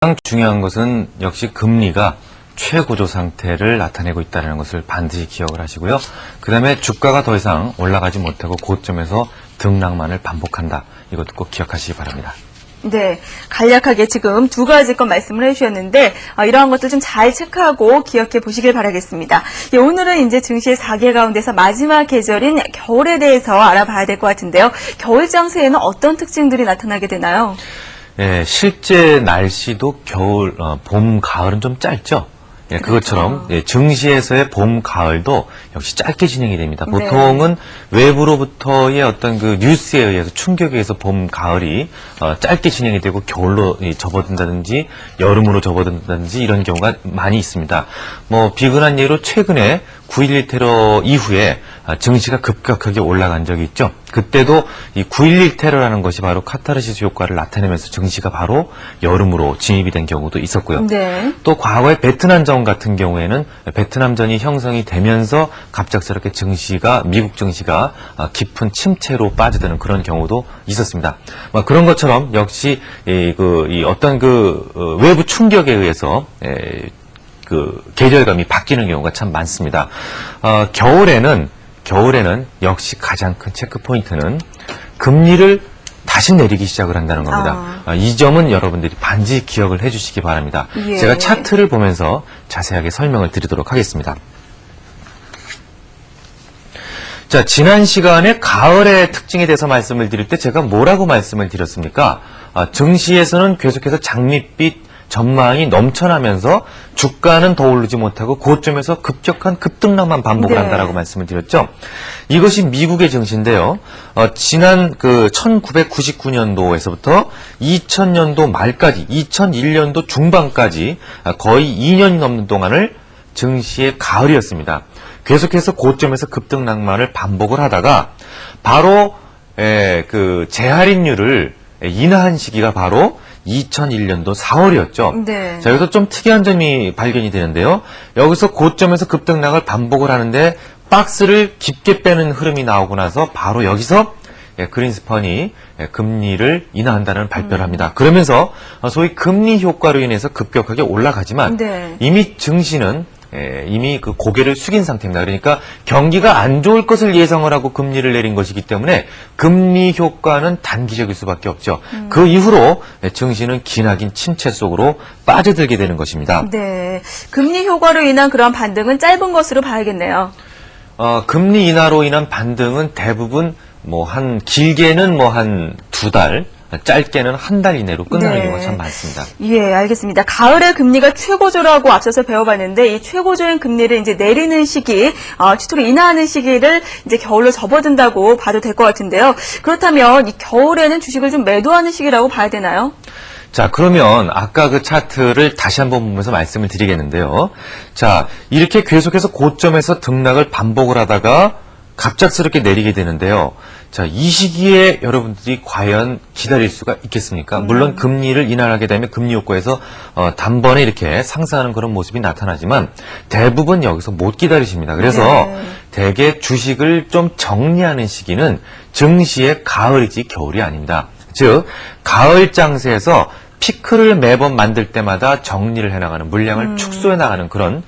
가장 중요한 것은 역시 금리가 최고조 상태를 나타내고 있다는 것을 반드시 기억을 하시고요. 그 다음에 주가가 더 이상 올라가지 못하고 고점에서 등락만을 반복한다. 이것도 꼭 기억하시기 바랍니다. 네, 간략하게 지금 두 가지 것 말씀을 해주셨는데 이러한 것들 좀 잘 체크하고 기억해 보시길 바라겠습니다. 예, 오늘은 이제 증시의 4개 가운데서 마지막 계절인 겨울에 대해서 알아봐야 될 것 같은데요. 겨울 장세에는 어떤 특징들이 나타나게 되나요? 예, 실제 날씨도 겨울, 봄, 가을은 좀 짧죠? 예, 그것처럼 예, 증시에서의 봄, 가을도 역시 짧게 진행이 됩니다. 보통은 외부로부터의 어떤 그 뉴스에 의해서 충격에 의해서 봄, 가을이 짧게 진행이 되고 겨울로 접어든다든지 여름으로 접어든다든지 이런 경우가 많이 있습니다. 뭐 비근한 예로 최근에 9.11 테러 이후에 증시가 급격하게 올라간 적이 있죠. 그때도 이 9.11 테러라는 것이 바로 카타르시스 효과를 나타내면서 증시가 바로 여름으로 진입이 된 경우도 있었고요. 네. 또 과거의 베트남전 같은 경우에는 베트남전이 형성이 되면서 갑작스럽게 증시가 미국 증시가 깊은 침체로 빠져드는 그런 경우도 있었습니다. 그런 것처럼 역시 어떤 외부 충격에 의해서 계절감이 바뀌는 경우가 참 많습니다. 겨울에는 역시 가장 큰 체크 포인트는 금리를 다시 내리기 시작을 한다는 겁니다. 이 점은 여러분들이 반드시 기억을 해주시기 바랍니다. 예. 제가 차트를 보면서 자세하게 설명을 드리도록 하겠습니다. 자, 지난 시간에 가을의 특징에 대해서 말씀을 드릴 때 제가 뭐라고 말씀을 드렸습니까? 증시에서는 계속해서 장밋빛 전망이 넘쳐나면서 주가는 더 오르지 못하고 고점에서 급격한 급등락만 반복을 한다라고 말씀을 드렸죠. 이것이 미국의 증시인데요. 지난 1999년도에서부터 2000년도 말까지, 2001년도 중반까지 거의 2년이 넘는 동안을 증시의 가을이었습니다. 계속해서 고점에서 급등락만을 반복을 하다가 바로 재할인율을 인하한 시기가 바로 2001년도 4월이었죠. 네. 자, 여기서 좀 특이한 점이 발견이 되는데요. 여기서 고점에서 급등락을 반복을 하는데 박스를 깊게 빼는 흐름이 나오고 나서 바로 여기서 그린스펀이 금리를 인하한다는 발표를 합니다. 그러면서 소위 금리 효과로 인해서 급격하게 올라가지만 이미 증시는 이미 그 고개를 숙인 상태입니다. 그러니까 경기가 안 좋을 것을 예상을 하고 금리를 내린 것이기 때문에 금리 효과는 단기적일 수밖에 없죠. 그 이후로 증시는 기나긴 침체 속으로 빠져들게 되는 것입니다. 네, 금리 효과로 인한 그런 반등은 짧은 것으로 봐야겠네요. 금리 인하로 인한 반등은 대부분 길게는 한 2달, 짧게는 한 달 이내로 끝나는 경우가 참 많습니다. 예, 알겠습니다. 가을에 금리가 최고조라고 앞서서 배워봤는데 이 최고조인 금리를 이제 내리는 시기, 추토를 인하하는 시기를 이제 겨울로 접어든다고 봐도 될 것 같은데요. 그렇다면 이 겨울에는 주식을 좀 매도하는 시기라고 봐야 되나요? 자, 그러면 아까 그 차트를 다시 한번 보면서 말씀을 드리겠는데요. 자, 이렇게 계속해서 고점에서 등락을 반복을 하다가 갑작스럽게 내리게 되는데요. 자, 이 시기에 여러분들이 과연 기다릴 수가 있겠습니까? 물론 금리를 인하하게 되면 금리 효과에서 단번에 이렇게 상승하는 그런 모습이 나타나지만 대부분 여기서 못 기다리십니다. 그래서 대개 주식을 좀 정리하는 시기는 증시의 가을이지 겨울이 아닙니다. 즉, 가을 장세에서 피크를 매번 만들 때마다 정리를 해나가는, 물량을 축소해나가는 그런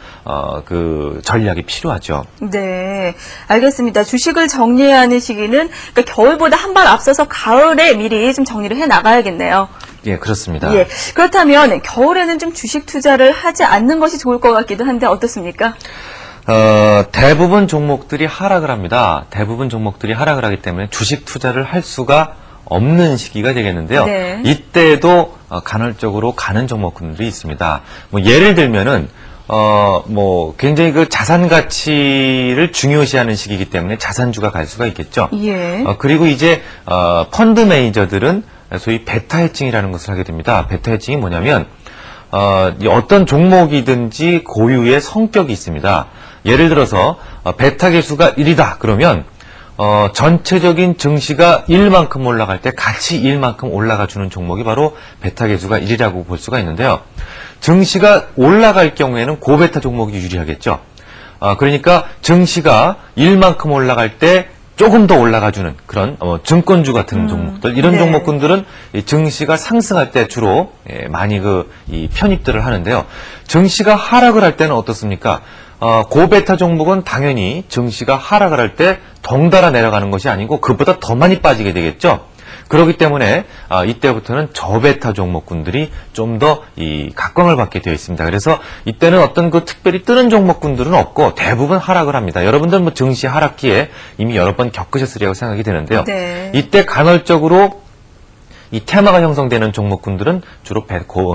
전략이 필요하죠. 네, 알겠습니다. 주식을 정리해야 하는 시기는 그러니까 겨울보다 한 발 앞서서 가을에 미리 좀 정리를 해나가야겠네요. 예, 그렇습니다. 예, 그렇다면 겨울에는 좀 주식 투자를 하지 않는 것이 좋을 것 같기도 한데 어떻습니까? 대부분 종목들이 하락을 합니다. 대부분 종목들이 하락을 하기 때문에 주식 투자를 할 수가 없는 시기가 되겠는데요. 이때도 간헐적으로 가는 종목군들이 있습니다. 예를 들면은 굉장히 그 자산 가치를 중요시하는 시기이기 때문에 자산주가 갈 수가 있겠죠. 그리고 이제 펀드 매니저들은 소위 베타 해칭이라는 것을 하게 됩니다. 베타 해칭이 뭐냐면 어떤 종목이든지 고유의 성격이 있습니다. 예를 들어서 베타 계수가 1이다 그러면 전체적인 증시가 1만큼 올라갈 때 같이 1만큼 올라가주는 종목이 바로 베타 계수가 1이라고 볼 수가 있는데요. 증시가 올라갈 경우에는 고베타 종목이 유리하겠죠. 그러니까 증시가 1만큼 올라갈 때 조금 더 올라가주는 그런 증권주 같은 종목들 이런 네. 종목군들은 이 증시가 상승할 때 주로 많이 이 편입들을 하는데요. 증시가 하락을 할 때는 어떻습니까? 고베타 종목은 당연히 증시가 하락을 할 때 덩달아 내려가는 것이 아니고 그보다 더 많이 빠지게 되겠죠. 그렇기 때문에 이때부터는 저베타 종목군들이 좀 더 이 각광을 받게 되어 있습니다. 그래서 이때는 어떤 그 특별히 뜨는 종목군들은 없고 대부분 하락을 합니다. 여러분들 뭐 증시 하락기에 이미 여러 번 겪으셨으리라고 생각이 되는데요. 네. 이때 간헐적으로 이 테마가 형성되는 종목군들은 주로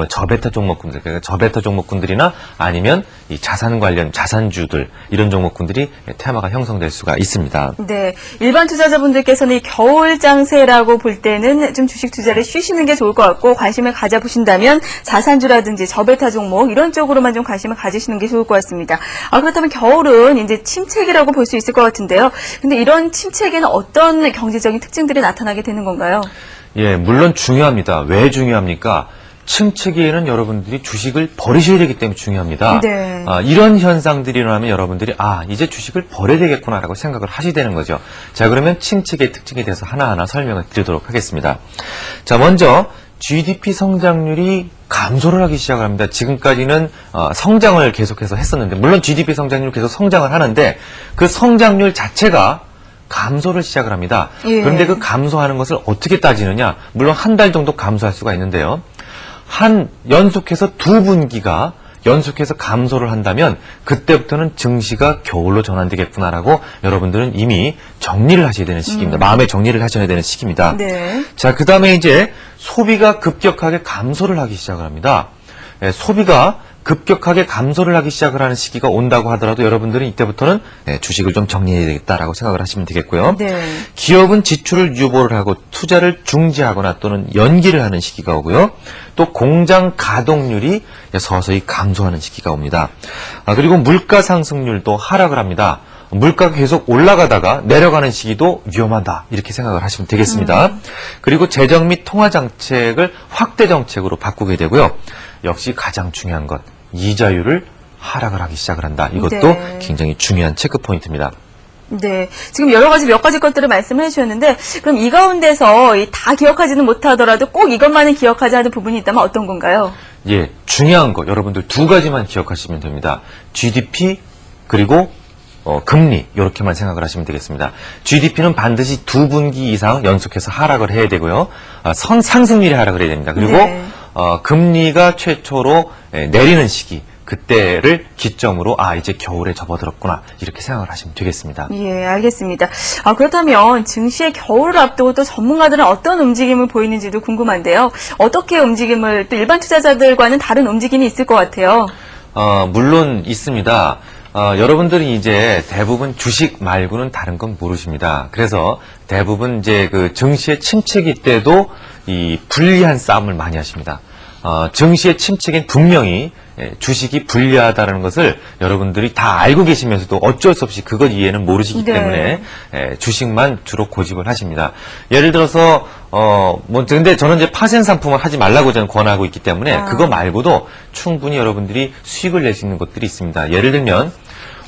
저베타 종목군들, 그러니까 저베타 종목군들이나 아니면 이 자산 관련 자산주들 이런 종목군들이 테마가 형성될 수가 있습니다. 네, 일반 투자자분들께서는 이 겨울 장세라고 볼 때는 좀 주식 투자를 쉬시는 게 좋을 것 같고 관심을 가져보신다면 자산주라든지 저베타 종목 이런 쪽으로만 좀 관심을 가지시는 게 좋을 것 같습니다. 그렇다면 겨울은 이제 침체기라고 볼 수 있을 것 같은데요. 근데 이런 침체기에는 어떤 경제적인 특징들이 나타나게 되는 건가요? 예, 물론 중요합니다. 왜 중요합니까? 침체기에는 여러분들이 주식을 버리셔야 되기 때문에 중요합니다. 네. 이런 현상들이 일어나면 여러분들이 이제 주식을 버려야 되겠구나라고 생각을 하시게 되는 거죠. 자, 그러면 침체기의 특징에 대해서 하나하나 설명을 드리도록 하겠습니다. 자, 먼저 GDP 성장률이 감소를 하기 시작을 합니다. 지금까지는 성장을 계속해서 했었는데 물론 GDP 성장률 계속 성장을 하는데 그 성장률 자체가 감소를 시작을 합니다. 예. 그런데 그 감소하는 것을 어떻게 따지느냐? 물론 한 달 정도 감소할 수가 있는데요. 연속해서 2분기가 연속해서 감소를 한다면 그때부터는 증시가 겨울로 전환되겠구나라고 여러분들은 이미 정리를 하셔야 되는 시기입니다. 마음의 정리를 하셔야 되는 시기입니다. 네. 자, 그 다음에 이제 소비가 급격하게 감소를 하기 시작을 합니다. 소비가 급격하게 감소를 하기 시작을 하는 시기가 온다고 하더라도 여러분들은 이때부터는 주식을 좀 정리해야 되겠다라고 생각을 하시면 되겠고요. 네. 기업은 지출을 유보를 하고 투자를 중지하거나 또는 연기를 하는 시기가 오고요. 또 공장 가동률이 서서히 감소하는 시기가 옵니다. 그리고 물가 상승률도 하락을 합니다. 물가가 계속 올라가다가 내려가는 시기도 위험하다 이렇게 생각을 하시면 되겠습니다. 그리고 재정 및 통화 정책을 확대 정책으로 바꾸게 되고요. 역시 가장 중요한 것 이자율을 하락을 하기 시작을 한다. 이것도 네. 굉장히 중요한 체크 포인트입니다. 네, 지금 몇 가지 것들을 말씀해 주셨는데 그럼 이 가운데서 다 기억하지는 못하더라도 꼭 이것만은 기억하자 하는 부분이 있다면 어떤 건가요? 예, 중요한 거 여러분들 2가지만 기억하시면 됩니다. GDP 그리고 금리 이렇게만 생각을 하시면 되겠습니다. GDP는 반드시 2분기 이상 연속해서 하락을 해야 되고요. 상승률이 하락을 해야 됩니다. 그리고 네. 금리가 최초로 내리는 시기 그때를 기점으로 이제 겨울에 접어들었구나 이렇게 생각을 하시면 되겠습니다. 예, 알겠습니다. 그렇다면 증시의 겨울을 앞두고 또 전문가들은 어떤 움직임을 보이는지도 궁금한데요. 어떻게 움직임을 또 일반 투자자들과는 다른 움직임이 있을 것 같아요. 물론 있습니다. 여러분들이 이제 대부분 주식 말고는 다른 건 모르십니다. 그래서 대부분 이제 그 증시의 침체기 때도 이 불리한 싸움을 많이 하십니다. 증시의 침체기는 분명히 주식이 불리하다는 것을 여러분들이 다 알고 계시면서도 어쩔 수 없이 그것 이해는 모르시기 네. 때문에 주식만 주로 고집을 하십니다. 예를 들어서 근데 저는 이제 파생 상품을 하지 말라고 저는 권하고 있기 때문에 그거 말고도 충분히 여러분들이 수익을 낼 수 있는 것들이 있습니다. 예를 들면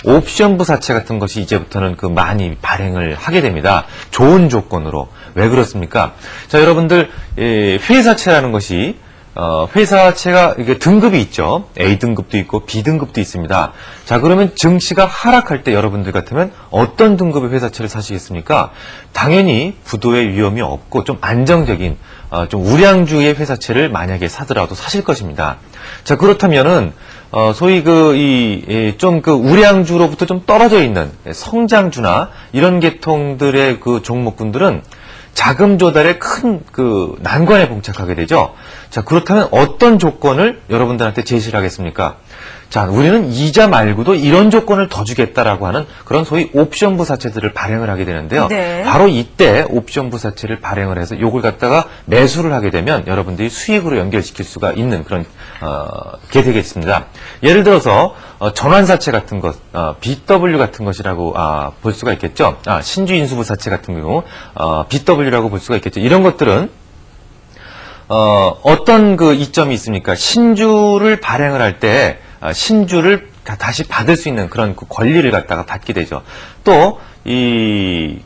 옵션 부사채 같은 것이 이제부터는 많이 발행을 하게 됩니다. 좋은 조건으로. 왜 그렇습니까? 자, 여러분들 회사채라는 것이 회사채가 이게 등급이 있죠. A등급도 있고 B등급도 있습니다. 자, 그러면 증시가 하락할 때 여러분들 같으면 어떤 등급의 회사채를 사시겠습니까? 당연히 부도의 위험이 없고 좀 안정적인 좀 우량주의 회사채를 만약에 사더라도 사실 것입니다. 자, 그렇다면은 소위 우량주로부터 좀 떨어져 있는 성장주나 이런 계통들의 그 종목군들은 자금 조달에 큰 난관에 봉착하게 되죠. 자, 그렇다면 어떤 조건을 여러분들한테 제시를 하겠습니까? 자, 우리는 이자 말고도 이런 조건을 더 주겠다라고 하는 그런 소위 옵션 부사채들을 발행을 하게 되는데요. 네. 바로 이때 옵션 부사채를 발행을 해서 요걸 갖다가 매수를 하게 되면 여러분들이 수익으로 연결시킬 수가 있는 그런 게 되겠습니다. 예를 들어서 전환사채 같은 것, BW 같은 것이라고 볼 수가 있겠죠. 신주인수부사채 같은 경우 BW라고 볼 수가 있겠죠. 이런 것들은 어떤 이점이 있습니까? 신주를 발행을 할 때 신주를 다시 받을 수 있는 그런 권리를 갖다가 받게 되죠. 또 이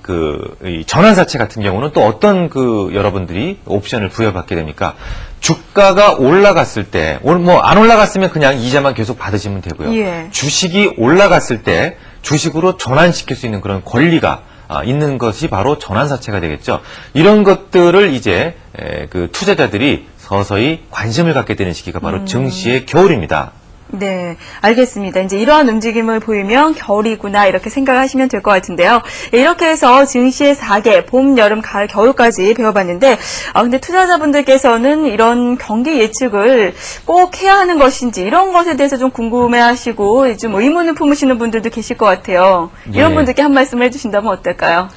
전환사채 같은 경우는 또 어떤 여러분들이 옵션을 부여받게 됩니까? 주가가 올라갔을 때, 안 올라갔으면 그냥 이자만 계속 받으시면 되고요. 예. 주식이 올라갔을 때 주식으로 전환시킬 수 있는 그런 권리가 있는 것이 바로 전환사채가 되겠죠. 이런 것들을 이제 투자자들이 서서히 관심을 갖게 되는 시기가 바로 증시의 겨울입니다. 네, 알겠습니다. 이제 이러한 움직임을 보이면 겨울이구나 이렇게 생각하시면 될 것 같은데요. 이렇게 해서 증시의 4개, 봄, 여름, 가을, 겨울까지 배워봤는데 근데 투자자분들께서는 이런 경기 예측을 꼭 해야 하는 것인지 이런 것에 대해서 좀 궁금해하시고 좀 의문을 품으시는 분들도 계실 것 같아요. 이런 예. 분들께 한 말씀을 해주신다면 어떨까요?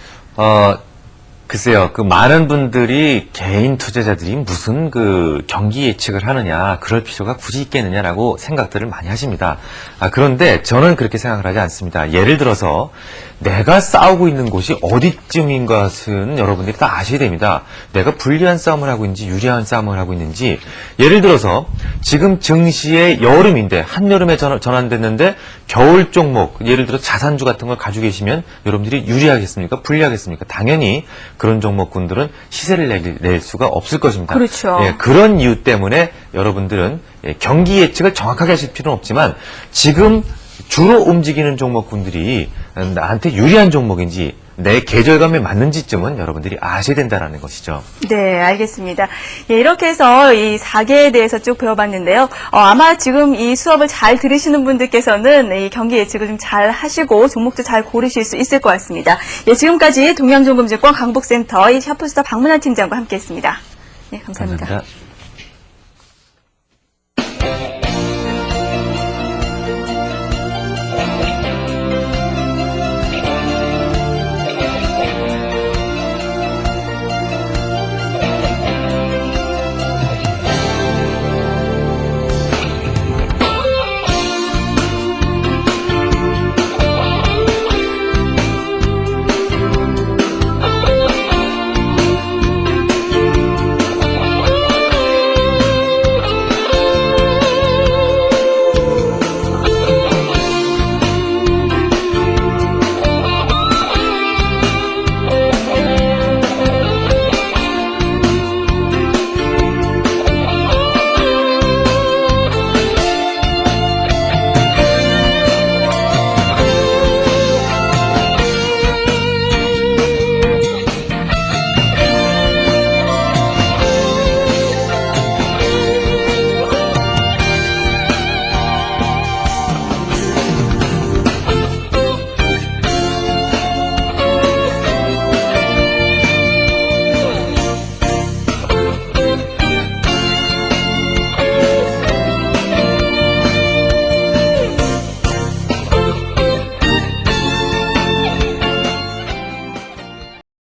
글쎄요, 많은 분들이 개인 투자자들이 무슨 경기 예측을 하느냐, 그럴 필요가 굳이 있겠느냐라고 생각들을 많이 하십니다. 그런데 저는 그렇게 생각을 하지 않습니다. 예를 들어서 내가 싸우고 있는 곳이 어디쯤인 것은 여러분들이 다 아셔야 됩니다. 내가 불리한 싸움을 하고 있는지 유리한 싸움을 하고 있는지. 예를 들어서 지금 증시의 여름인데 한여름에 전환됐는데 겨울 종목, 예를 들어 자산주 같은 걸 가지고 계시면 여러분들이 유리하겠습니까? 불리하겠습니까? 당연히 그런 종목군들은 시세를 낼 수가 없을 것입니다. 그렇죠. 예, 그런 이유 때문에 여러분들은 경기 예측을 정확하게 하실 필요는 없지만 지금 주로 움직이는 종목군들이 나한테 유리한 종목인지 내 계절감에 맞는지쯤은 여러분들이 아셔야 된다는 것이죠. 네, 알겠습니다. 예, 이렇게 해서 이 4개에 대해서 쭉 배워봤는데요. 아마 지금 이 수업을 잘 들으시는 분들께서는 이 경기 예측을 좀 잘 하시고 종목도 잘 고르실 수 있을 것 같습니다. 예, 지금까지 동양종금증권 강북센터 이 샤프스타 박문환 팀장과 함께했습니다. 네, 감사합니다. 감사합니다.